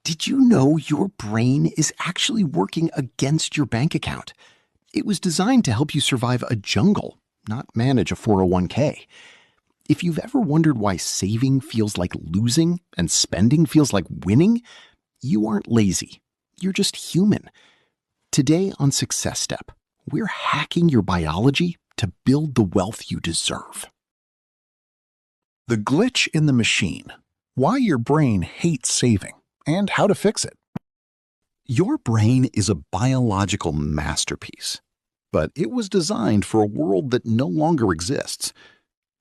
Did you know your brain is actually working against your bank account? It was designed to help you survive a jungle, not manage a 401k. If you've ever wondered why saving feels like losing and spending feels like winning, you aren't lazy. You're just human. Today on Success Step, we're hacking your biology to build the wealth you deserve. The glitch in the machine. Why your brain hates saving and how to fix it. Your brain is a biological masterpiece, but it was designed for a world that no longer exists.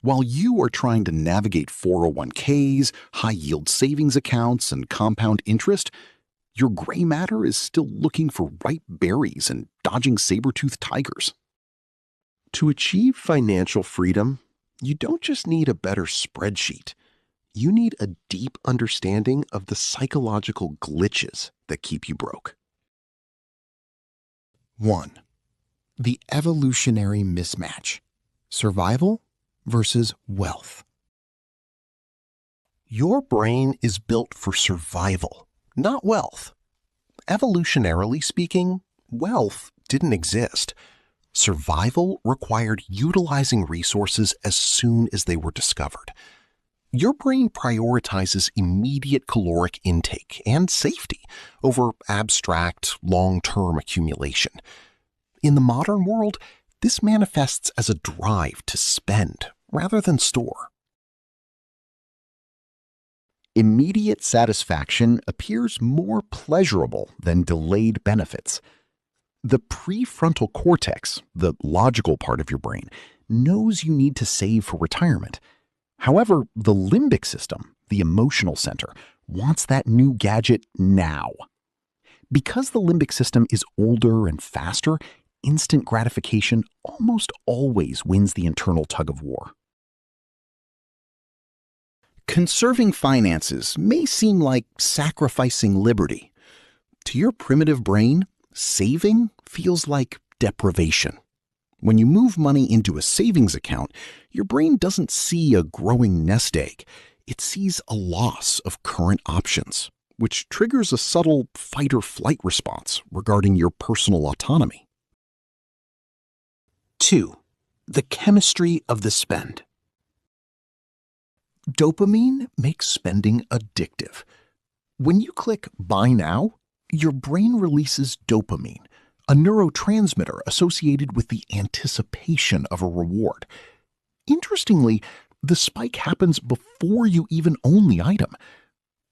While you are trying to navigate 401ks, high-yield savings accounts, and compound interest, your gray matter is still looking for ripe berries and dodging saber-toothed tigers. To achieve financial freedom, you don't just need a better spreadsheet. You need a deep understanding of the psychological glitches that keep you broke. 1. The evolutionary mismatch. Survival versus wealth. Your brain is built for survival, not wealth. Evolutionarily speaking, wealth didn't exist. Survival required utilizing resources as soon as they were discovered. Your brain prioritizes immediate caloric intake and safety over abstract, long-term accumulation. In the modern world, this manifests as a drive to spend rather than store. Immediate satisfaction appears more pleasurable than delayed benefits. The prefrontal cortex, the logical part of your brain, knows you need to save for retirement. However, the limbic system, the emotional center, wants that new gadget now. Because the limbic system is older and faster, instant gratification almost always wins the internal tug-of-war. Conserving finances may seem like sacrificing liberty. To your primitive brain, saving feels like deprivation. When you move money into a savings account, your brain doesn't see a growing nest egg. It sees a loss of current options, which triggers a subtle fight-or-flight response regarding your personal autonomy. 2. The chemistry of the spend. Dopamine makes spending addictive. When you click Buy Now, your brain releases dopamine, a neurotransmitter associated with the anticipation of a reward. Interestingly, the spike happens before you even own the item.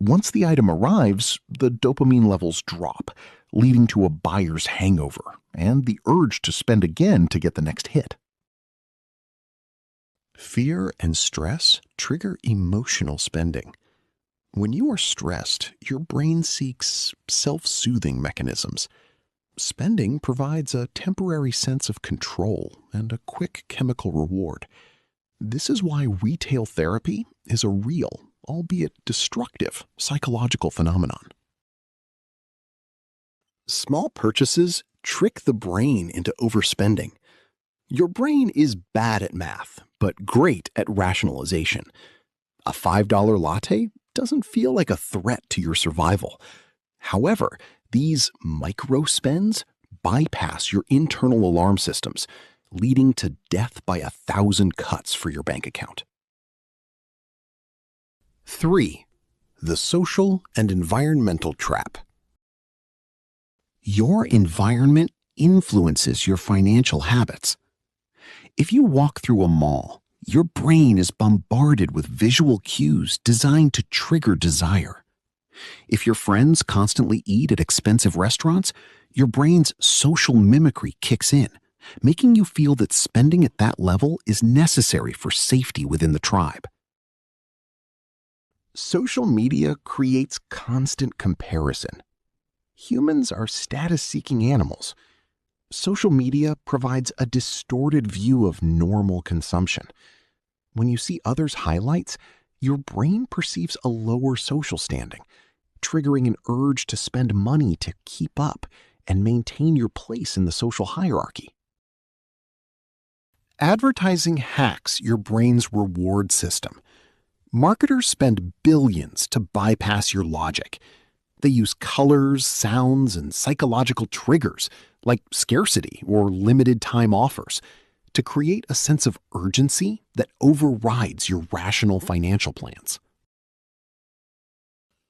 Once the item arrives, the dopamine levels drop, leading to a buyer's hangover and the urge to spend again to get the next hit. Fear and stress trigger emotional spending. When you are stressed, your brain seeks self-soothing mechanisms. Spending provides a temporary sense of control and a quick chemical reward. This is why retail therapy is a real, albeit destructive, psychological phenomenon. Small purchases trick the brain into overspending. Your brain is bad at math, but great at rationalization. A $5 latte doesn't feel like a threat to your survival. However, these micro spends bypass your internal alarm systems, leading to death by 1,000 cuts for your bank account. 3. The social and environmental trap. Your environment influences your financial habits. If you walk through a mall, your brain is bombarded with visual cues designed to trigger desire. If your friends constantly eat at expensive restaurants, your brain's social mimicry kicks in, making you feel that spending at that level is necessary for safety within the tribe. Social media creates constant comparison. Humans are status-seeking animals. Social media provides a distorted view of normal consumption. When you see others' highlights, your brain perceives a lower social standing, triggering an urge to spend money to keep up and maintain your place in the social hierarchy. Advertising hacks your brain's reward system. Marketers spend billions to bypass your logic. They use colors, sounds, and psychological triggers, like scarcity or limited time offers, to create a sense of urgency that overrides your rational financial plans.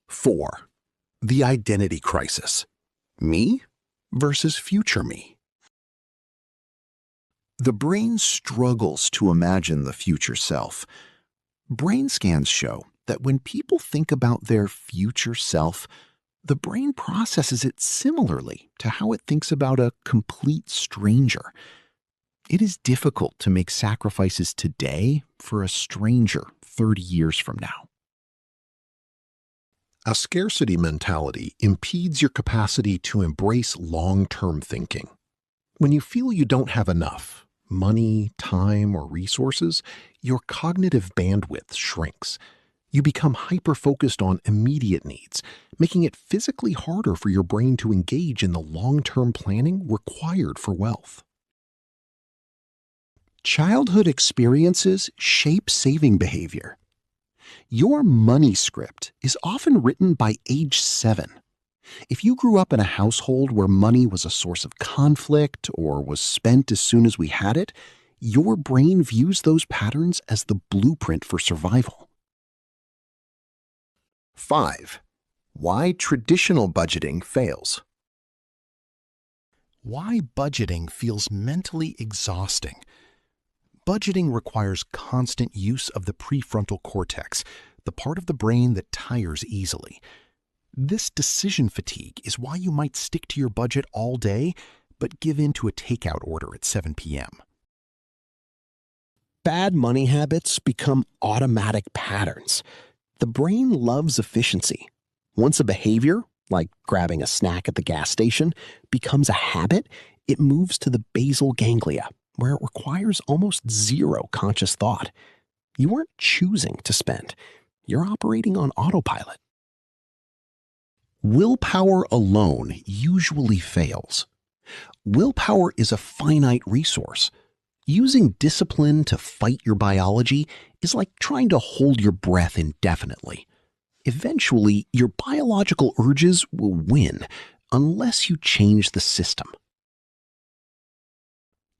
4. The identity crisis. Me versus future me. The brain struggles to imagine the future self. Brain scans show that when people think about their future self, the brain processes it similarly to how it thinks about a complete stranger. It is difficult to make sacrifices today for a stranger 30 years from now. A scarcity mentality impedes your capacity to embrace long-term thinking. When you feel you don't have enough money, time, or resources, your cognitive bandwidth shrinks. You become hyper-focused on immediate needs, making it physically harder for your brain to engage in the long-term planning required for wealth. Childhood experiences shape saving behavior. Your money script is often written by age 7. If you grew up in a household where money was a source of conflict or was spent as soon as we had it, your brain views those patterns as the blueprint for survival. 5. Why traditional budgeting fails. Why budgeting feels mentally exhausting. Budgeting requires constant use of the prefrontal cortex, the part of the brain that tires easily. This decision fatigue is why you might stick to your budget all day, but give in to a takeout order at 7 p.m. Bad money habits become automatic patterns. The brain loves efficiency. Once a behavior, like grabbing a snack at the gas station, becomes a habit, it moves to the basal ganglia, where it requires almost zero conscious thought. You aren't choosing to spend. You're operating on autopilot. Willpower alone usually fails. Willpower is a finite resource. Using discipline to fight your biology is like trying to hold your breath indefinitely. Eventually, your biological urges will win unless you change the system.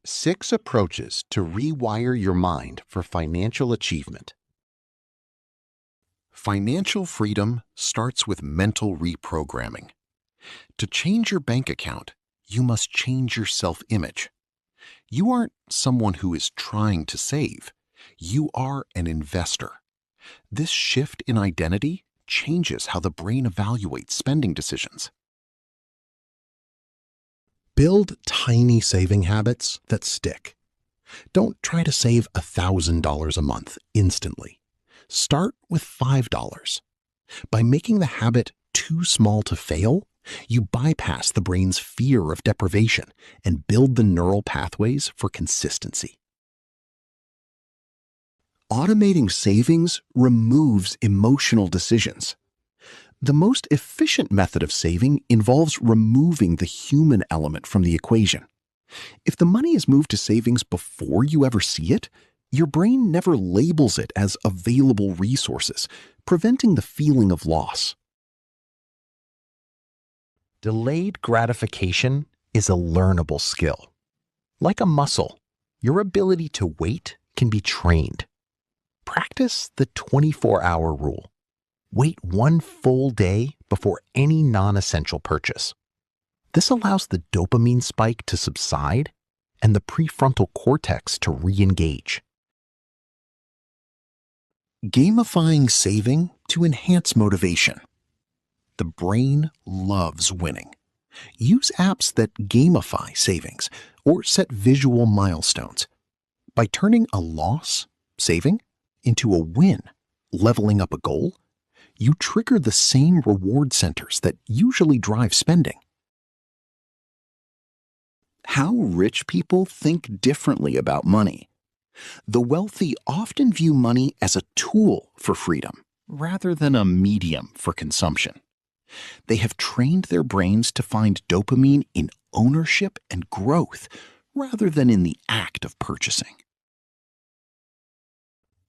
6 approaches to rewire your mind for financial achievement. Financial freedom starts with mental reprogramming. To change your bank account, you must change your self-image. You aren't someone who is trying to save. You are an investor. This shift in identity changes how the brain evaluates spending decisions. Build tiny saving habits that stick. Don't try to save $1,000 a month instantly. Start with $5. By making the habit too small to fail, you bypass the brain's fear of deprivation and build the neural pathways for consistency. Automating savings removes emotional decisions. The most efficient method of saving involves removing the human element from the equation. If the money is moved to savings before you ever see it, your brain never labels it as available resources, preventing the feeling of loss. Delayed gratification is a learnable skill. Like a muscle, your ability to wait can be trained. Practice the 24-hour rule. Wait 1 full day before any non-essential purchase. This allows the dopamine spike to subside and the prefrontal cortex to re-engage. Gamifying saving to enhance motivation. The brain loves winning. Use apps that gamify savings or set visual milestones. By turning a loss, saving, into a win, leveling up a goal, you trigger the same reward centers that usually drive spending. How rich people think differently about money. The wealthy often view money as a tool for freedom rather than a medium for consumption. They have trained their brains to find dopamine in ownership and growth rather than in the act of purchasing.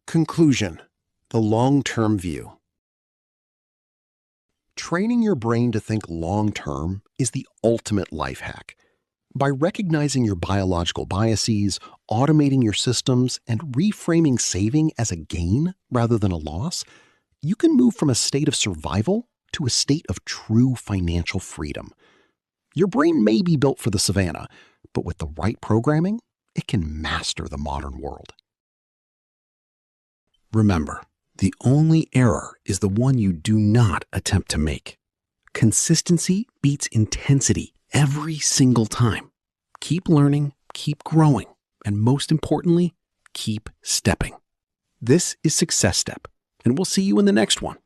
Conclusion: the long-term view. Training your brain to think long-term is the ultimate life hack. By recognizing your biological biases, automating your systems, and reframing saving as a gain rather than a loss, you can move from a state of survival to a state of true financial freedom. Your brain may be built for the savannah, but with the right programming, it can master the modern world. Remember, the only error is the one you do not attempt to make. Consistency beats intensity every single time. Keep learning, keep growing, and most importantly, keep stepping. This is Success Step, and we'll see you in the next one.